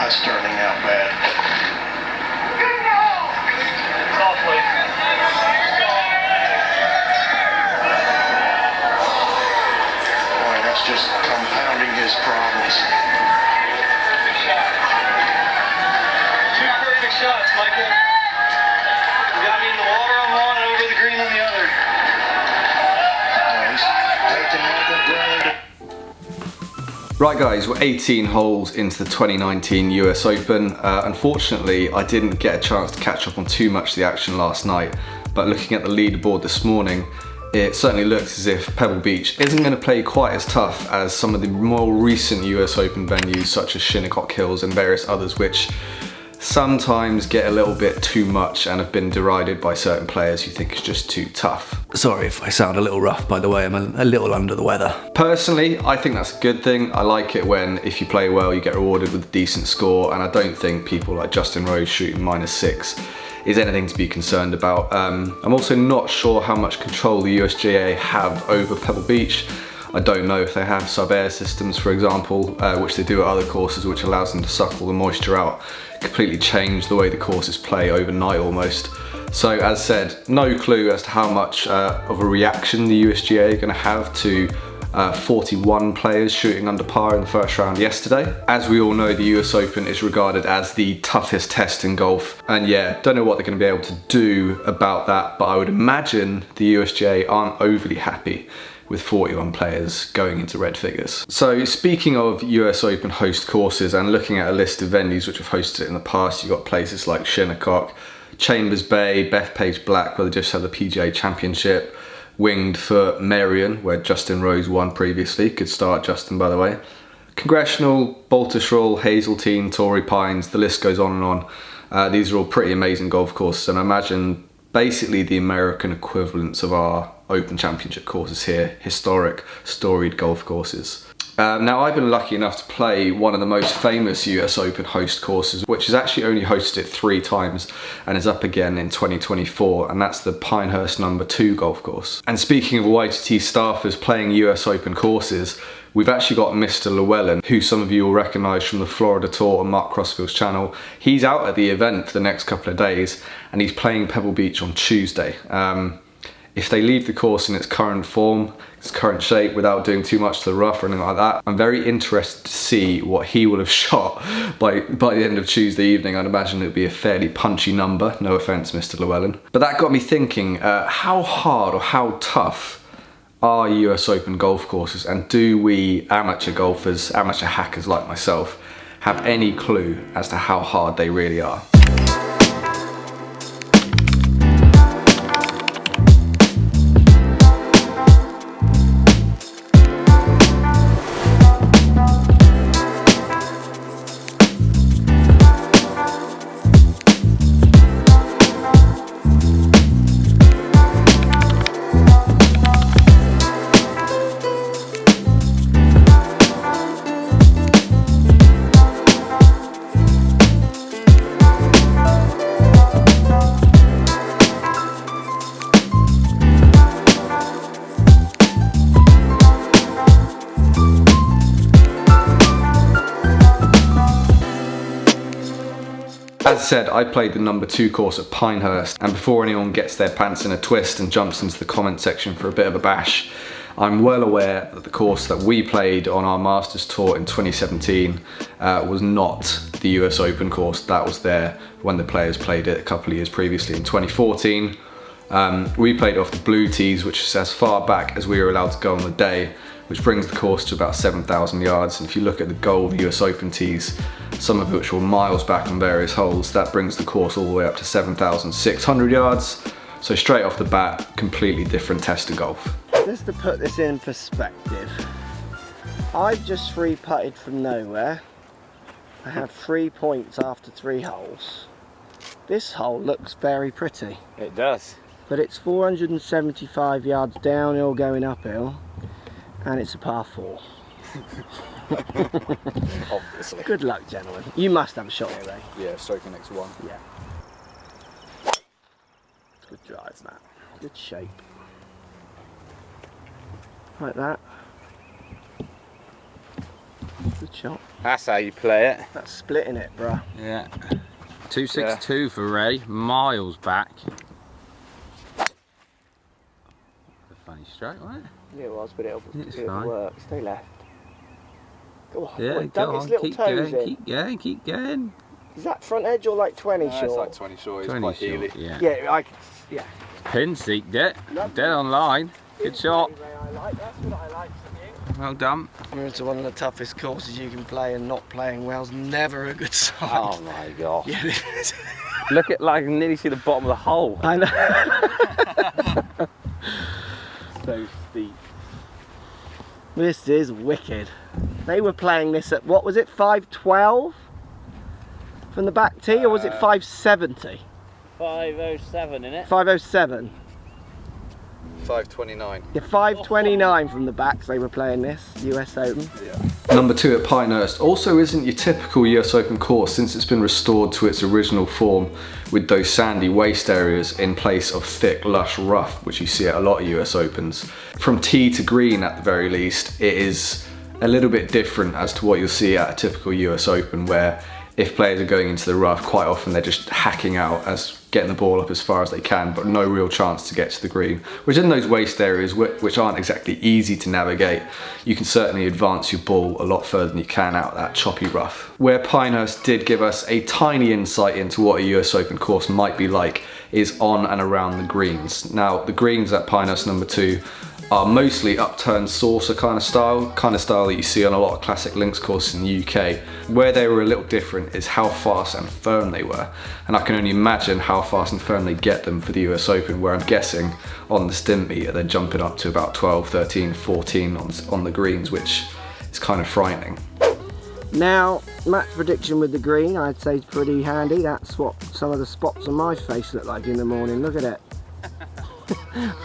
That's turning out bad. Softly. Boy, that's just compounding his problems. Two perfect shots, Michael. You got me in the water on one and over the green on the other. He's taking Michael Gray. Right guys, we're 18 holes into the 2019 US Open. Unfortunately, I didn't get a chance to catch up on too much of the action last night, but looking at the leaderboard this morning, it certainly looks as if Pebble Beach isn't going to play quite as tough as some of the more recent US Open venues such as Shinnecock Hills and various others, which sometimes get a little bit too much and have been derided by certain players who think it's just too tough. Sorry if I sound a little rough, by the way, I'm a little under the weather. Personally, I think that's a good thing. I like it when, if you play well, you get rewarded with a decent score, and I don't think people like Justin Rose shooting -6 is anything to be concerned about. I'm also not sure how much control the USGA have over Pebble Beach. I don't know if they have sub-air systems, for example, which they do at other courses, which allows them to suck all the moisture out, completely change the way the courses play overnight almost. So as said, no clue as to how much of a reaction the USGA are going to have to 41 players shooting under par in the first round yesterday. As we all know, the US Open is regarded as the toughest test in golf, and yeah, don't know what they're going to be able to do about that, but I would imagine the USGA aren't overly happy with 41 players going into red figures. So speaking of US Open host courses and looking at a list of venues which have hosted it in the past, you've got places like Shinnecock, Chambers Bay, Bethpage Black, where they just had the PGA Championship, Winged Foot, Merion, where Justin Rose won previously. Good start, Justin, by the way. Congressional, Baltusrol, Hazeltine, Torrey Pines, the list goes on and on. These are all pretty amazing golf courses, and I imagine basically the American equivalents of our Open Championship courses here, historic, storied golf courses. Now, I've been lucky enough to play one of the most famous US Open host courses, which has actually only hosted it 3 times and is up again in 2024, and that's the Pinehurst No. 2 golf course. And speaking of YTT staffers playing US Open courses, we've actually got Mr. Llewellyn, who some of you will recognise from the Florida Tour on Mark Crossfield's channel. He's out at the event for the next couple of days, and he's playing Pebble Beach on Tuesday. If they leave the course in its current form, its current shape, without doing too much to the rough or anything like that, I'm very interested to see what he will have shot by the end of Tuesday evening. I'd imagine it would be a fairly punchy number, no offence Mr. Llewellyn. But that got me thinking, how hard or how tough are US Open golf courses, and do we amateur golfers, amateur hackers like myself, have any clue as to how hard they really are? As I said, I played the No. 2 course at Pinehurst, and before anyone gets their pants in a twist and jumps into the comment section for a bit of a bash, I'm well aware that the course that we played on our Masters Tour in 2017 was not the US Open course that was there when the players played it a couple of years previously in 2014. We played off the blue tees, which is as far back as we were allowed to go on the day, which brings the course to about 7,000 yards. And if you look at the gold US Open tees, some of which were miles back on various holes, that brings the course all the way up to 7,600 yards. So straight off the bat, completely different test of golf. Just to put this in perspective, I've just 3-putted from nowhere. I had 3 points after 3 holes. This hole looks very pretty. It does. But it's 475 yards downhill going uphill, and it's a par 4. Obviously. Good luck, gentlemen. You must have a shot here, Ray. Yeah, stroking next one. Yeah. Good drive, Matt. Good shape. Like that. Good shot. That's how you play it. That's splitting it, bruh. Yeah. 262 for Ray, miles back. A funny stroke, wasn't it? Yeah, it was, but it'll It's fine. work. Stay left. Go on, Yeah, boy, go dunk its on, little keep toes going, in. keep going. Is that front edge or like 20 short? It's like 20 short, it's 20 quite short, heely. yeah. Yeah, yeah. Pin seeked it, Lovely. dead on line. Good shot. I like, that's what I like from you. Well done. We're into one of the toughest courses you can play, and not playing well's never a good sign. Oh my gosh. Yeah, it is. Look at, like, I can nearly see the bottom of the hole. I know. So steep. This is wicked. They were playing this at, what was it, 512 from the back tee, or was it 570? 507 in it. 507. 529. Yeah, 529 from the backs. They were playing this US Open. Number 2 at Pinehurst also isn't your typical US Open course since it's been restored to its original form with those sandy waste areas in place of thick, lush rough, which you see at a lot of US Opens. From tee to green at the very least, it is a little bit different as to what you'll see at a typical US Open, where if players are going into the rough, quite often they're just hacking out, as getting the ball up as far as they can, but no real chance to get to the green. Whereas in those waste areas, which aren't exactly easy to navigate, you can certainly advance your ball a lot further than you can out of that choppy rough. Where Pinehurst did give us a tiny insight into what a US Open course might be like is on and around the greens. Now, the greens at Pinehurst number 2 are mostly upturned saucer kind of style that you see on a lot of classic links courses in the UK. Where they were a little different is how fast and firm they were, and I can only imagine how fast and firm they get them for the US Open, where I'm guessing on the stint meter they're jumping up to about 12, 13, 14 on the greens, which is kind of frightening. Now, match prediction with the green, I'd say is pretty handy. That's what some of the spots on my face look like in the morning. Look at it.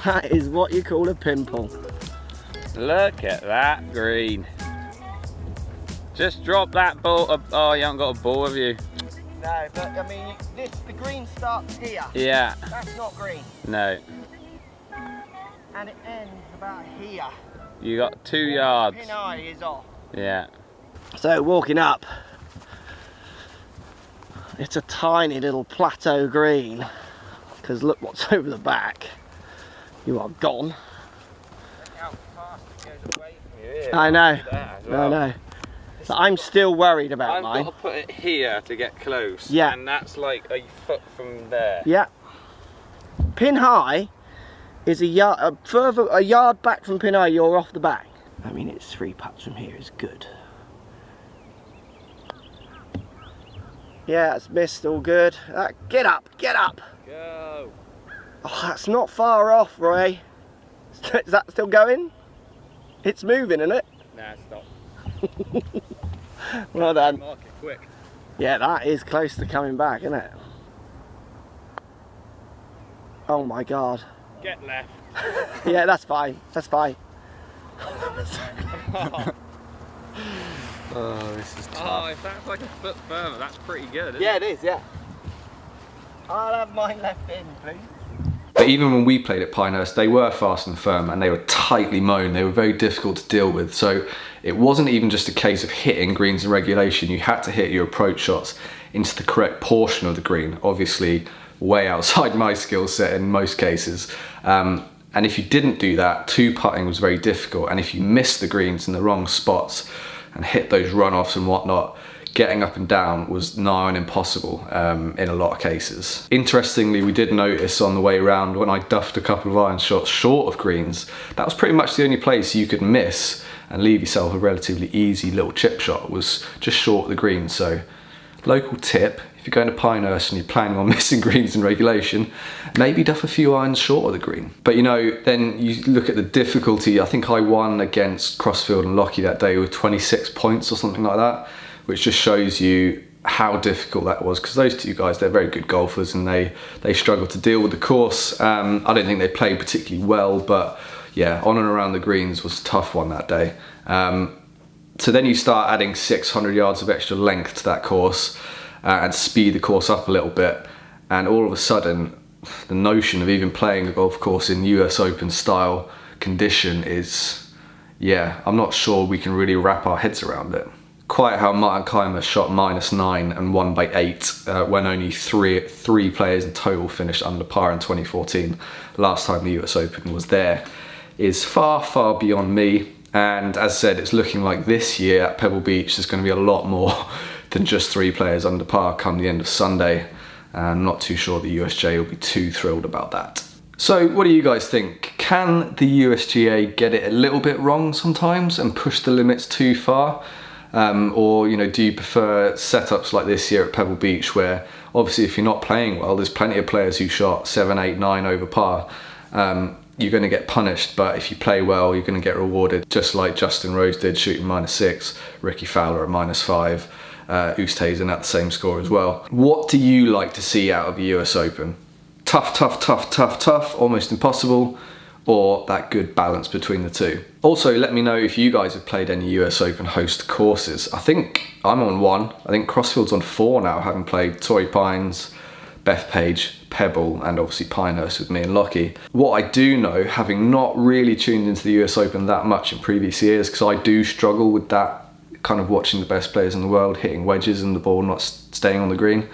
That is what you call a pimple. Look at that green. Just drop that ball. Oh, you haven't got a ball, have you? No, but I mean, the green starts here. Yeah. That's not green. No. And it ends about here. You got 2 yards. Pin eye is off. Yeah. So walking up, it's a tiny little plateau green, because look what's over the back. You are gone. Look how fast it goes away from you here. I know. Well. I know. So I'm still worried about I've mine. got to put it here to get close. Yeah. And that's like a foot from there. Yeah. Pin high is a yard back from pin high. You're off the back. I mean, it's 3 putts from here is good. Yeah, it's missed. All good. Get up. Get up. Go. Oh, that's not far off, Roy. Is that still going? It's moving, isn't it? Nah, stop. Well done. Mark it quick. Yeah, that is close to coming back, isn't it? Oh my God. Get left. Yeah, that's fine. That's fine. Oh, this is Oh, tough. if that's like a foot further, that's pretty good, isn't Yeah, it? it is, yeah. I'll have mine left in, please. But even when we played at Pinehurst, they were fast and firm and they were tightly mown. They were very difficult to deal with. So it wasn't even just a case of hitting greens in regulation. You had to hit your approach shots into the correct portion of the green. Obviously, way outside my skill set in most cases. And if you didn't do that, 2-putting was very difficult. And if you missed the greens in the wrong spots and hit those runoffs and whatnot, getting up and down was nigh on impossible in a lot of cases. Interestingly, we did notice on the way around when I duffed a couple of iron shots short of greens, that was pretty much the only place you could miss and leave yourself a relatively easy little chip shot, was just short of the green. So local tip, if you're going to Pinehurst and you're planning on missing greens in regulation, maybe duff a few irons short of the green. But you know, then you look at the difficulty. I think I won against Crossfield and Lockey that day with 26 points or something like that, which just shows you how difficult that was, because those 2 guys, they're very good golfers and they struggle to deal with the course. I don't think they played particularly well, but yeah, on and around the greens was a tough one that day. So then you start adding 600 yards of extra length to that course and speed the course up a little bit, and all of a sudden the notion of even playing a golf course in US Open style condition is, yeah, I'm not sure we can really wrap our heads around it. Quite how Martin Keimer shot -9 and won by 8 when only three players in total finished under par in 2014. Last time the US Open was there is far, far beyond me. And as said, it's looking like this year at Pebble Beach there's going to be a lot more than just 3 players under par come the end of Sunday. I'm not too sure the USGA will be too thrilled about that. So what do you guys think? Can the USGA get it a little bit wrong sometimes and push the limits too far? Or, you know, do you prefer setups like this here at Pebble Beach where obviously if you're not playing well, there's plenty of players who shot 7, 8, 9 over par. You're going to get punished, but if you play well, you're going to get rewarded, just like Justin Rose did, shooting -6, Ricky Fowler at -5, Oosthuizen at the same score as well. What do you like to see out of the US Open? Tough, tough, tough, tough, tough, almost impossible, or that good balance between the two? Also, let me know if you guys have played any US Open host courses. I think I'm on 1. I think Crossfield's on 4 now, having played Torrey Pines, Bethpage, Pebble, and obviously Pinehurst with me and Lockey. What I do know, having not really tuned into the US Open that much in previous years, because I do struggle with that, kind of watching the best players in the world hitting wedges and the ball not staying on the green,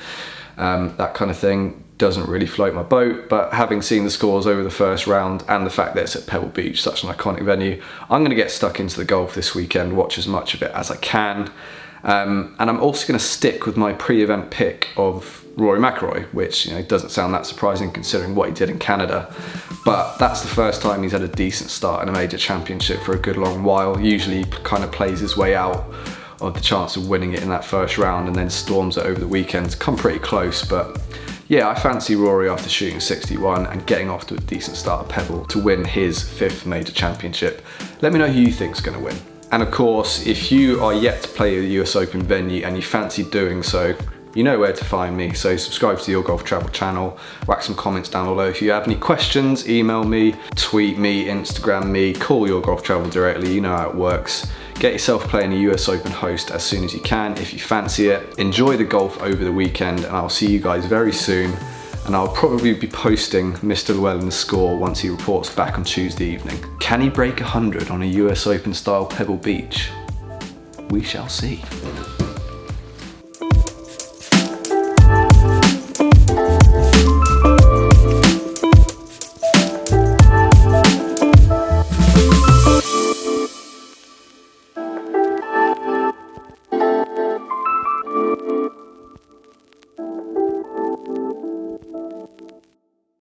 that kind of thing doesn't really float my boat. But having seen the scores over the first round and the fact that it's at Pebble Beach, such an iconic venue, I'm going to get stuck into the golf this weekend, watch as much of it as I can. And I'm also going to stick with my pre-event pick of Rory McIlroy, which, you know, doesn't sound that surprising considering what he did in Canada. But that's the first time he's had a decent start in a major championship for a good long while. Usually he kind of plays his way out of the chance of winning it in that first round and then storms it over the weekend. Come pretty close, but yeah, I fancy Rory after shooting 61 and getting off to a decent start at Pebble to win his 5th major championship. Let me know who you think's going to win. And of course, if you are yet to play the US Open venue and you fancy doing so, you know where to find me. So subscribe to the Your Golf Travel channel, whack some comments down below. If you have any questions, email me, tweet me, Instagram me, call Your Golf Travel directly, you know how it works. Get yourself playing a US Open host as soon as you can if you fancy it. Enjoy the golf over the weekend and I'll see you guys very soon. And I'll probably be posting Mr. Llewellyn's score once he reports back on Tuesday evening. Can he break 100 on a US Open style Pebble Beach? We shall see.